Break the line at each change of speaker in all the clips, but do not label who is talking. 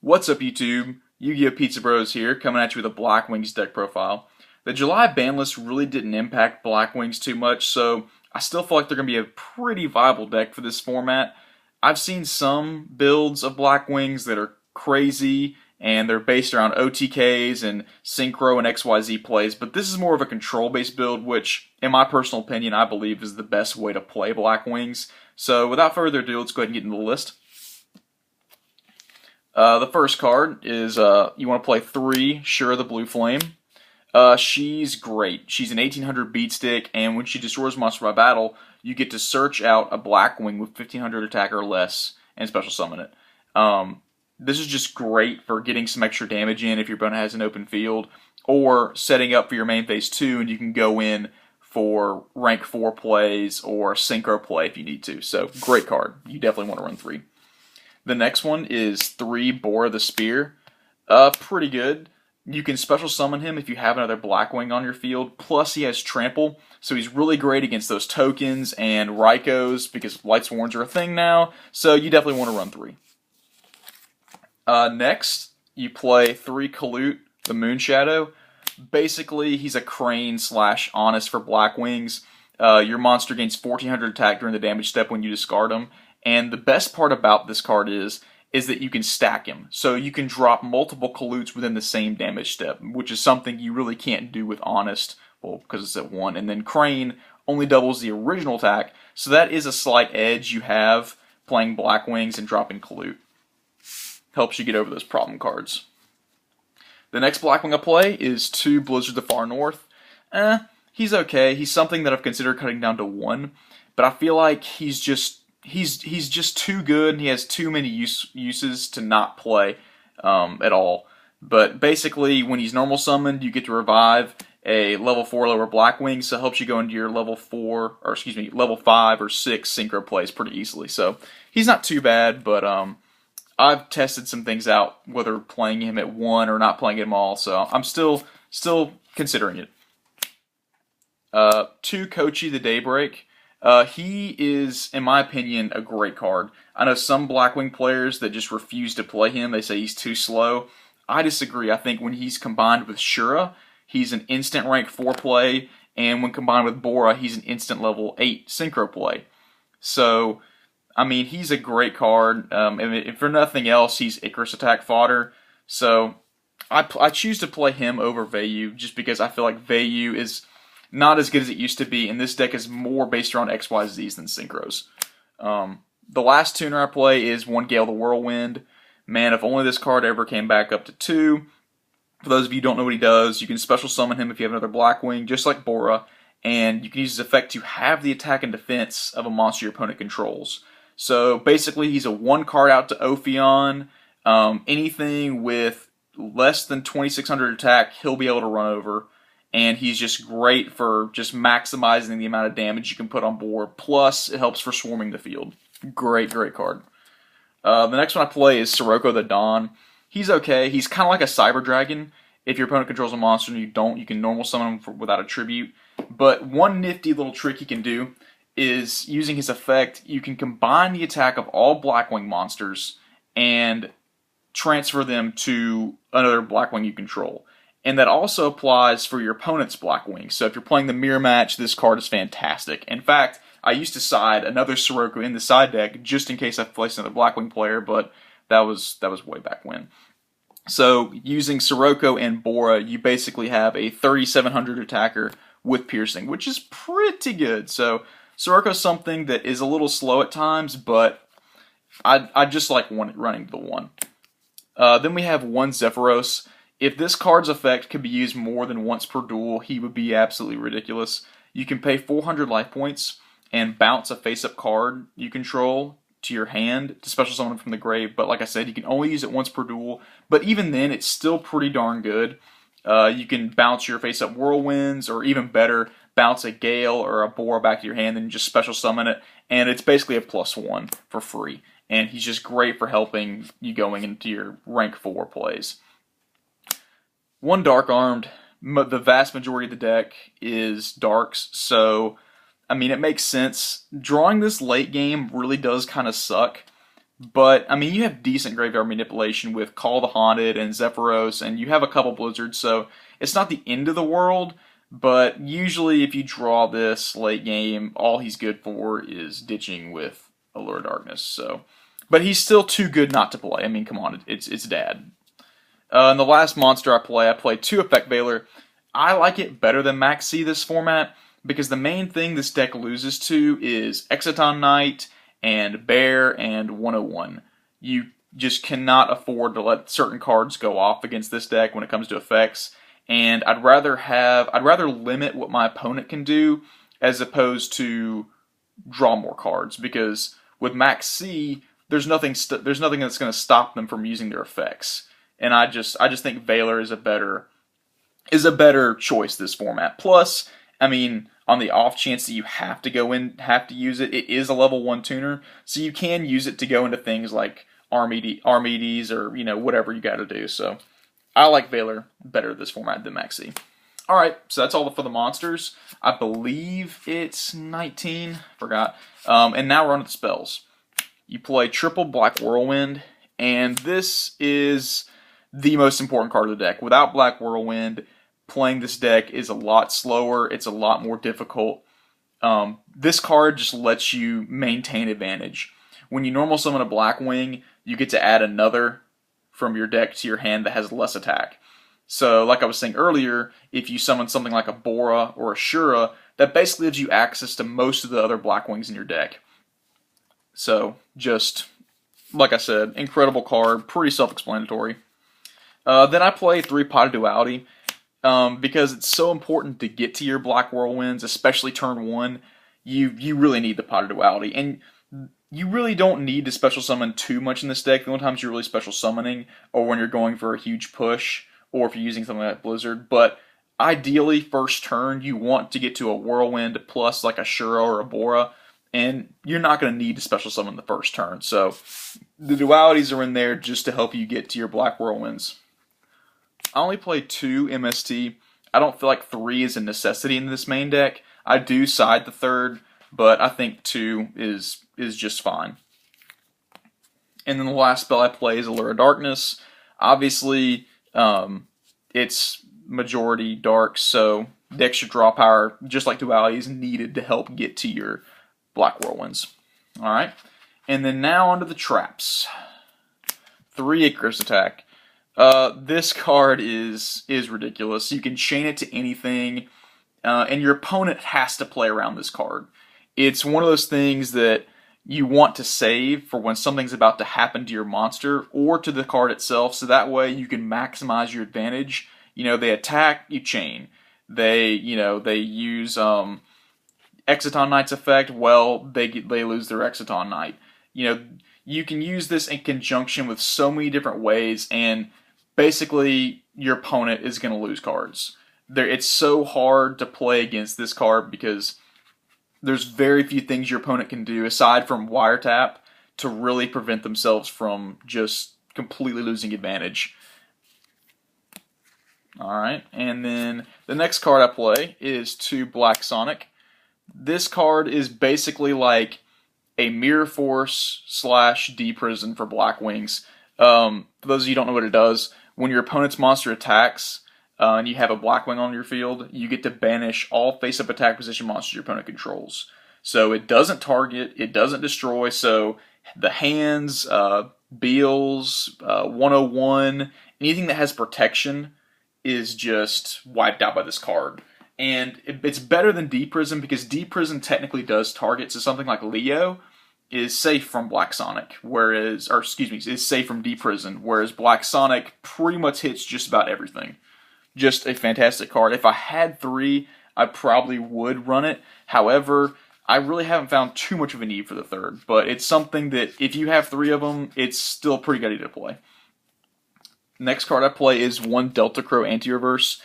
What's up, YouTube? Yugioh Pizza Bros here, coming at you with a Blackwings deck profile. The July ban list really didn't impact Blackwings too much, so I still feel like they're going to be a pretty viable deck for this format. I've seen some builds of Blackwings that are crazy, and they're based around OTKs and Synchro and XYZ plays, but this is more of a control-based build, which, in my personal opinion, I believe is the best way to play Blackwings. So, without further ado, let's go ahead and get into the list. The first card is, you want to play 3, Shura the Blue Flame. She's great. She's an 1800 beat stick, and when she destroys a monster by battle, you get to search out a Blackwing with 1500 attack or less, and special summon it. This is just great for getting some extra damage in if your opponent has an open field, or setting up for your main phase 2, and you can go in for rank 4 plays or synchro play if you need to. So, great card. You definitely want to run 3. The next one is 3 Bora the Spear. Pretty good. You can special summon him if you have another Blackwing on your field, plus he has trample, so he's really great against those tokens and Raikos, because Light Sworns are a thing now, so you definitely want to run 3. Next, you play 3 Clute, the Moonshadow. Basically, he's a crane / honest for Blackwings. Your monster gains 1400 attack during the damage step when you discard him. And the best part about this card is that you can stack him. So you can drop multiple Clutes within the same damage step, which is something you really can't do with Honest, well, because it's at 1. And then Crane only doubles the original attack, so that is a slight edge you have playing Blackwings and dropping Clute. Helps you get over those problem cards. The next Blackwing I play is 2 Blizzard the Far North. He's okay. He's something that I've considered cutting down to 1, but I feel like he's just too good, and he has too many uses to not play at all. But basically, when he's normal summoned, you get to revive a level 4 lower Blackwing, so it helps you go into your level 5 or 6 synchro plays pretty easily. So he's not too bad, but I've tested some things out, whether playing him at 1 or not playing him all, so I'm still considering it. 2 Kochi the Daybreak. He is, in my opinion, a great card. I know some Blackwing players that just refuse to play him. They say he's too slow. I disagree. I think when he's combined with Shura, he's an instant rank 4 play, and when combined with Bora, he's an instant level 8 synchro play. So, I mean, he's a great card. And if for nothing else, he's Icarus attack fodder. So, I choose to play him over Vayu just because I feel like Vayu is not as good as it used to be, and this deck is more based around XYZs than Synchros. The last tuner I play is 1 Gale the Whirlwind. Man, if only this card ever came back up to 2. For those of you who don't know what he does, you can special summon him if you have another Blackwing, just like Bora, and you can use his effect to have the attack and defense of a monster your opponent controls. So basically, he's a 1 card out to Ophion. Anything with less than 2600 attack, he'll be able to run over. And he's just great for just maximizing the amount of damage you can put on board. Plus, it helps for swarming the field. Great, great card. The next one I play is Sirocco the Dawn. He's okay. He's kind of like a Cyber Dragon. If your opponent controls a monster and you don't, you can normal summon him without a tribute. But one nifty little trick he can do is, using his effect, you can combine the attack of all Blackwing monsters and transfer them to another Blackwing you control. And that also applies for your opponent's Blackwing. So if you're playing the mirror match, this card is fantastic. In fact, I used to side another Sirocco in the side deck just in case I placed another Blackwing player, but that was way back when. So using Sirocco and Bora, you basically have a 3700 attacker with piercing, which is pretty good. So Sirocco's something that is a little slow at times, but I just like running the 1. Then we have 1 Sepharose. If this card's effect could be used more than once per duel, he would be absolutely ridiculous. You can pay 400 life points and bounce a face-up card you control to your hand to special summon from the grave, but like I said, you can only use it once per duel, but even then, it's still pretty darn good. You can bounce your face-up whirlwinds, or even better, bounce a Gale or a Bora back to your hand and just special summon it, and it's basically a +1 for free, and he's just great for helping you going into your rank 4 plays. 1 Dark Armed. The vast majority of the deck is Darks, so I mean, it makes sense. Drawing this late game really does kind of suck, But, I mean, you have decent graveyard manipulation with Call the Haunted and Sepharose, and you have a couple Blizzards, so it's not the end of the world, but usually if you draw this late game, all he's good for is ditching with Allure of Darkness, so. But he's still too good not to play. I mean, come on, it's dad. And the last monster I play 2 Effect Baylor. I like it better than Max C this format, because the main thing this deck loses to is Exciton Knight, and Bear, and 101. You just cannot afford to let certain cards go off against this deck when it comes to effects, and I'd rather limit what my opponent can do as opposed to draw more cards, because with Max C, there's nothing that's going to stop them from using their effects, and I just think Baylor is a better choice this format. Plus, I mean, on the off chance that you have to use it, it is a level 1 tuner, so you can use it to go into things like Armides or, whatever you got to do. So I like Baylor better this format than Maxi. Alright, so that's all for the monsters. I believe it's 19, forgot. And now we're on to the spells. You play triple Black Whirlwind, and this is the most important card of the deck. Without Black Whirlwind, playing this deck is a lot slower, it's a lot more difficult. This card just lets you maintain advantage. When you normal summon a Blackwing, you get to add another from your deck to your hand that has less attack. So, like I was saying earlier, if you summon something like a Bora or a Shura, that basically gives you access to most of the other Blackwings in your deck. So, just, like I said, incredible card, pretty self-explanatory. Then I play 3 Pot of Duality. Because it's so important to get to your Black Whirlwinds, especially turn 1, you really need the Pot of Duality. And you really don't need to special summon too much in this deck. The only times you're really special summoning or when you're going for a huge push, or if you're using something like Blizzard. But ideally, first turn, you want to get to a Whirlwind plus like a Shura or a Bora, and you're not going to need to special summon the first turn. So the dualities are in there just to help you get to your Black Whirlwinds. I only play 2 MST. I don't feel like 3 is a necessity in this main deck. I do side the 3rd, but I think 2 is just fine. And then the last spell I play is Allure of Darkness. Obviously, it's majority dark, so the extra draw power, just like Duality, is needed to help get to your Black Whirlwinds. Alright, and then now onto the traps. 3 Icarus attack. This card is ridiculous. You can chain it to anything, and your opponent has to play around this card. It's one of those things that you want to save for when something's about to happen to your monster or to the card itself, so that way you can maximize your advantage. They attack, you chain. They use Exciton Knight's effect, well, they lose their Exciton Knight. You can use this in conjunction with so many different ways, and basically your opponent is going to lose cards. It's so hard to play against this card because there's very few things your opponent can do aside from Wiretap to really prevent themselves from just completely losing advantage. Alright, and then the next card I play is 2 Black Sonic. This card is basically like a Mirror Force / D-Prison for Blackwings. For those of you who don't know what it does, when your opponent's monster attacks, and you have a Blackwing on your field, you get to banish all face-up attack position monsters your opponent controls. So it doesn't target, it doesn't destroy, so the hands, Beals, 101, anything that has protection is just wiped out by this card. And it's better than D-Prison because D-Prison technically does target, so something like Leo is safe from Black Sonic, is safe from D-Prison, whereas Black Sonic pretty much hits just about everything. Just a fantastic card. If I had 3, I probably would run it. However, I really haven't found too much of a need for the 3rd, but it's something that if you have 3 of them, it's still pretty good to play. Next card I play is 1 Delta Crow Anti-Reverse.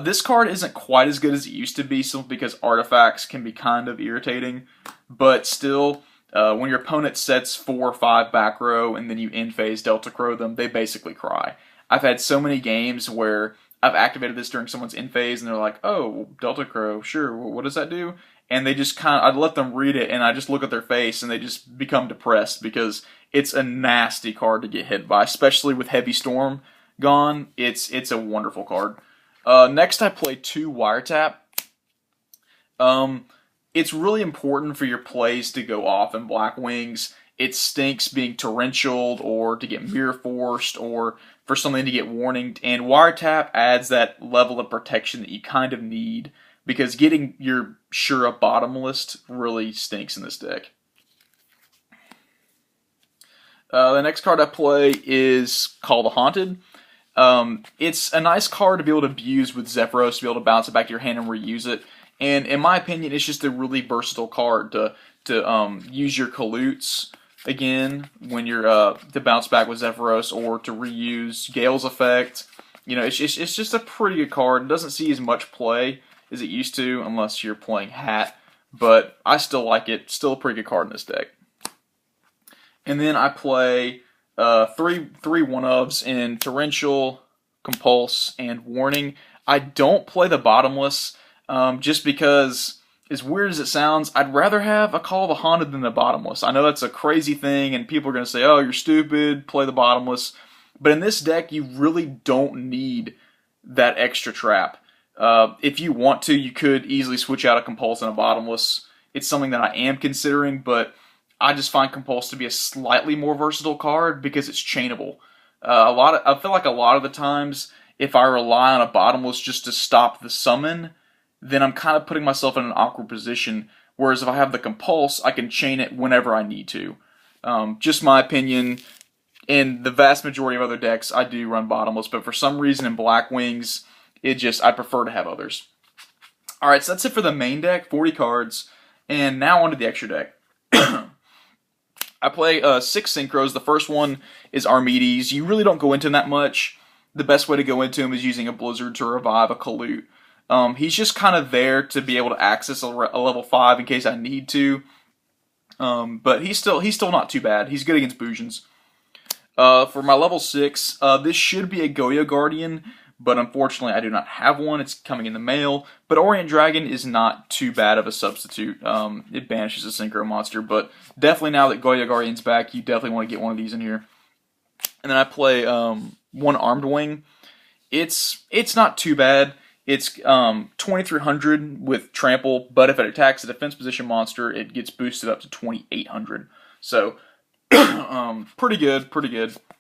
This card isn't quite as good as it used to be, simply because artifacts can be kind of irritating, but still, when your opponent sets 4 or 5 back row and then you end phase Delta Crow them, they basically cry. I've had so many games where I've activated this during someone's end phase and they're like, oh, Delta Crow, sure, what does that do? and they just I let them read it, and I just look at their face, and they just become depressed because it's a nasty card to get hit by, especially with Heavy Storm gone. It's a wonderful card. Next, I play 2 Wiretap. It's really important for your plays to go off in Blackwings. It stinks being torrentialed or to get mirror forced or for something to get warninged, and Wiretap adds that level of protection that you kind of need because getting your Shura bottomless really stinks in this deck. The next card I play is called the Haunted. It's a nice card to be able to abuse with Sepharose, to be able to bounce it back to your hand and reuse it. And in my opinion, it's just a really versatile card to use your Clutes again when you're to bounce back with Sepharose, or to reuse Gale's effect. You know, it's just a pretty good card. It doesn't see as much play as it used to unless you're playing Hat, but I still like it. Still a pretty good card in this deck. And then I play three 1-ofs in Torrential, Compulse, and Warning. I don't play the bottomless just because, as weird as it sounds, I'd rather have a Call of the Haunted than the bottomless. I know that's a crazy thing, and people are going to say, oh, you're stupid, play the bottomless. But in this deck, you really don't need that extra trap. If you want to, you could easily switch out a Compulse and a bottomless. It's something that I am considering, but I just find Compulse to be a slightly more versatile card because it's chainable. I feel like a lot of the times, if I rely on a bottomless just to stop the summon, then I'm kind of putting myself in an awkward position. Whereas if I have the Compulse, I can chain it whenever I need to. Just my opinion. In the vast majority of other decks, I do run bottomless, but for some reason in Blackwings, I prefer to have others. Alright, so that's it for the main deck, 40 cards, and now onto the extra deck. I play 6 Synchros. The first one is Armides. You really don't go into him that much. The best way to go into him is using a Blizzard to revive a Clute. He's just kind of there to be able to access a level 5 in case I need to. But he's still not too bad. He's good against Bujins. For my level 6, this should be a Yugioh Guardian, but unfortunately I do not have one. It's coming in the mail. But Orient Dragon is not too bad of a substitute. It banishes a Synchro monster, but definitely now that Yugioh Guardian's back, you definitely want to get one of these in here. And then I play 1 Armed Wing. It's not too bad. It's 2300 with Trample, but if it attacks a defense position monster, it gets boosted up to 2800. So, pretty good.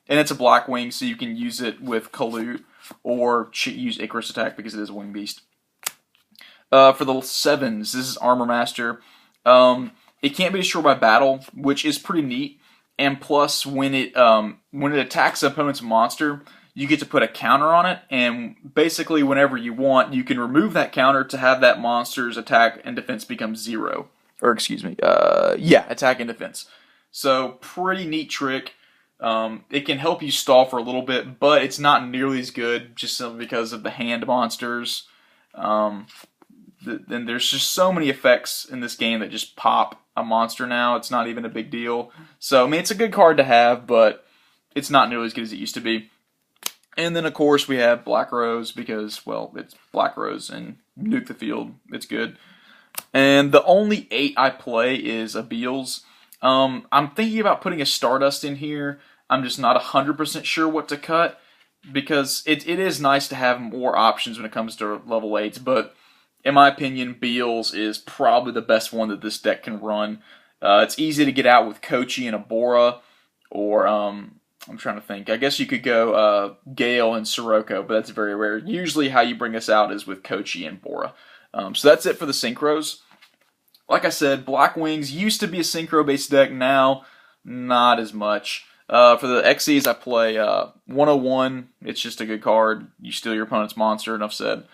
And it's a Blackwing, so you can use it with Clute or use Icarus Attack because it is a Wing Beast. For the 7s, this is Armor Master. It can't be destroyed by battle, which is pretty neat. And plus, when it attacks an opponent's monster, you get to put a counter on it, and basically whenever you want, you can remove that counter to have that monster's attack and defense become 0. Or excuse me, attack and defense. So, pretty neat trick. It can help you stall for a little bit, but it's not nearly as good just simply because of the hand monsters. Then there's just so many effects in this game that just pop a monster now. It's not even a big deal. So, I mean, it's a good card to have, but it's not nearly as good as it used to be. And then, of course, we have Black Rose because, well, it's Black Rose and nuke the field. It's good. And the only 8 I play is a Beetle's. I'm thinking about putting a Stardust in here. I'm just not 100% sure what to cut because it is nice to have more options when it comes to level 8s, but in my opinion, Beetle's is probably the best one that this deck can run. It's easy to get out with Kochi and a Bora, or I'm trying to think. I guess you could go Gale and Sirocco, but that's very rare. Usually how you bring us out is with Kochi and Bora. So that's it for the Synchros. Like I said, Blackwings used to be a Synchro-based deck. Now, not as much. For the Xyz, I play 101. It's just a good card. You steal your opponent's monster, enough said.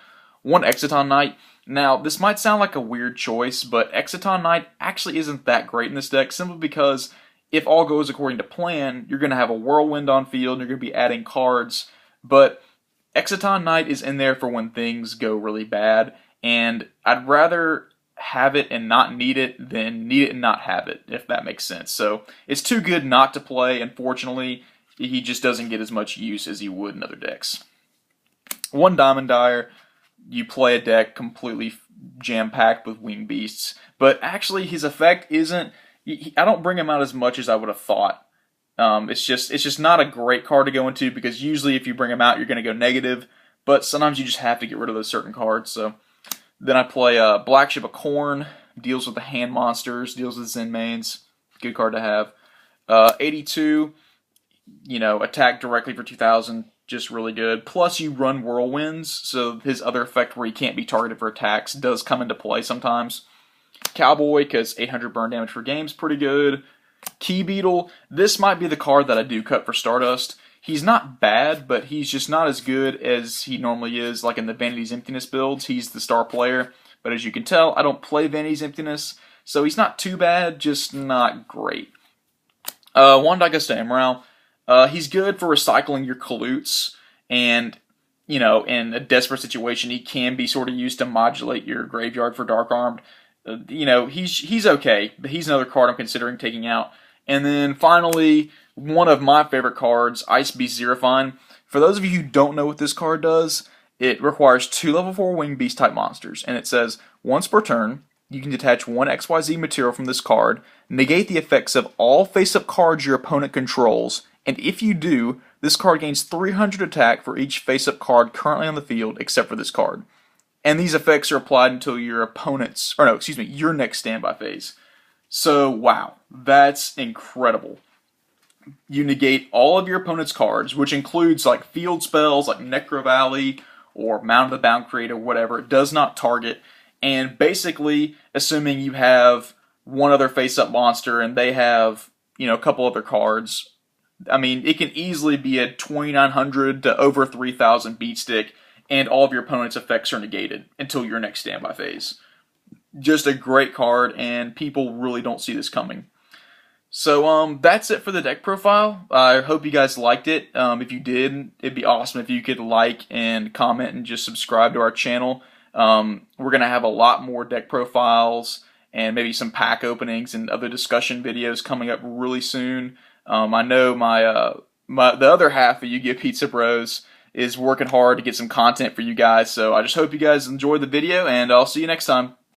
1 Exciton Knight. Now, this might sound like a weird choice, but Exciton Knight actually isn't that great in this deck, simply because if all goes according to plan, you're going to have a whirlwind on field, and you're going to be adding cards, but Exciton Knight is in there for when things go really bad, and I'd rather have it and not need it than need it and not have it, if that makes sense. So, it's too good not to play. Unfortunately, he just doesn't get as much use as he would in other decks. 1 Diamond Dyer, you play a deck completely jam-packed with winged beasts. But actually, his effect isn't... I don't bring him out as much as I would have thought. It's just not a great card to go into, because usually if you bring him out, you're going to go negative. But sometimes you just have to get rid of those certain cards. So then I play Black Ship of Corn. Deals with the hand monsters. Deals with Zen mains. Good card to have. 82, attack directly for 2,000. Just really good. Plus you run whirlwinds, so his other effect where he can't be targeted for attacks does come into play sometimes. Cowboy, because 800 burn damage per game is pretty good. Key Beetle, this might be the card that I do cut for Stardust. He's not bad, but he's just not as good as he normally is, like in the Vanity's Emptiness builds. He's the star player, but as you can tell, I don't play Vanity's Emptiness, so he's not too bad, just not great. One Darquesse Emerald. He's good for recycling your Clutes, and, in a desperate situation, he can be sort of used to modulate your graveyard for Dark Armed. He's okay, but he's another card I'm considering taking out. And then finally, one of my favorite cards, Ice Beast Xerophine. For those of you who don't know what this card does, it requires 2 level 4 Winged Beast type monsters, and it says, once per turn, you can detach 1 XYZ material from this card, negate the effects of all face-up cards your opponent controls, and if you do, this card gains 300 attack for each face-up card currently on the field, except for this card. And these effects are applied until your your next standby phase. So, wow, that's incredible. You negate all of your opponent's cards, which includes like field spells like Necro Valley or Mound of the Bound Creator, whatever. It does not target. And basically, assuming you have one other face-up monster and they have, a couple other cards, I mean, it can easily be a 2,900 to over 3,000 beat stick, and all of your opponent's effects are negated until your next standby phase. Just a great card, and people really don't see this coming. So, that's it for the deck profile. I hope you guys liked it. If you did, it'd be awesome if you could like and comment and just subscribe to our channel. We're going to have a lot more deck profiles and maybe some pack openings and other discussion videos coming up really soon. I know the other half of Yugioh Pizza Bros is working hard to get some content for you guys, so I just hope you guys enjoy the video, and I'll see you next time.